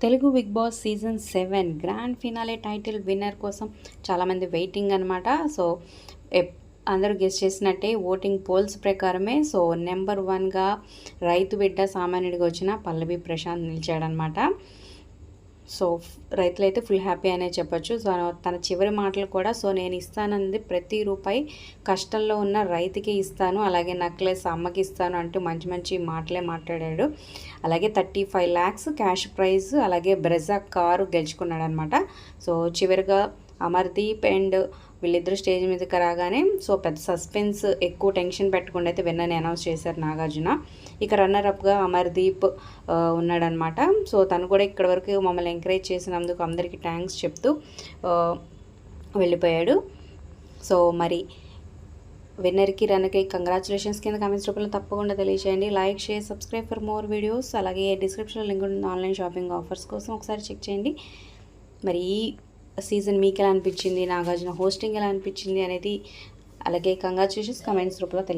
Telugu Bigg Boss season 7 grand finale title winner కోసం చాలామంది waiting అనమాట. సో అందరూ గెస్ చేసినట్టే ఓటింగ్ పోల్స్ ప్రకారమే సో నెంబర్ 1గా రైతు బిడ్డ సామాన్యుడిగా వచ్చిన పల్లవి ప్రశాంత్ నిలిచాడనమాట. సో రైతులైతే ఫుల్ హ్యాపీ అనే చెప్పొచ్చు. సో తన చివరి మాటలు కూడా సో నేను ఇస్తానంది ప్రతి రూపాయి కష్టంలో ఉన్న రైతుకి ఇస్తాను, అలాగే నెక్లెస్ అమ్మకి ఇస్తాను అంటూ మంచి మంచి మాటలే మాట్లాడాడు. అలాగే 35 lakhs క్యాష్ ప్రైజ్, అలాగే బ్రెజా కారు గెలుచుకున్నాడు అనమాట. సో చివరిగా అమర్దీప్ అండ్ వీళ్ళిద్దరు స్టేజ్ మీదకి రాగానే సో పెద్ద సస్పెన్స్, ఎక్కువ టెన్షన్ పెట్టకుండా అయితే విన్నర్ని అనౌన్స్ చేశారు నాగార్జున. ఇక రన్నర్అప్గా అమర్దీప్ ఉన్నాడనమాట. సో తను కూడా ఇక్కడి వరకు మమ్మల్ని ఎంకరేజ్ చేసినందుకు అందరికీ థ్యాంక్స్ చెప్తూ వెళ్ళిపోయాడు. సో మరి విన్నర్కి రన్నర్కి కంగ్రాచులేషన్స్ కింద కామెంట్స్ రూపంలో తప్పకుండా తెలియజేయండి. Like, share, subscribe for more videos. అలాగే డిస్క్రిప్షన్లో లింక్ ఉంటుంది ఆన్లైన్ షాపింగ్ ఆఫర్స్ కోసం, ఒకసారి చెక్ చేయండి. మరి ఈ సీజన్ మీకు ఎలా అనిపించింది, నాగార్జున హోస్టింగ్ ఎలా అనిపించింది అనేది, అలాగే కంగ్రాచులేషన్స్ కామెంట్స్ రూపంలో తెలియజేయండి.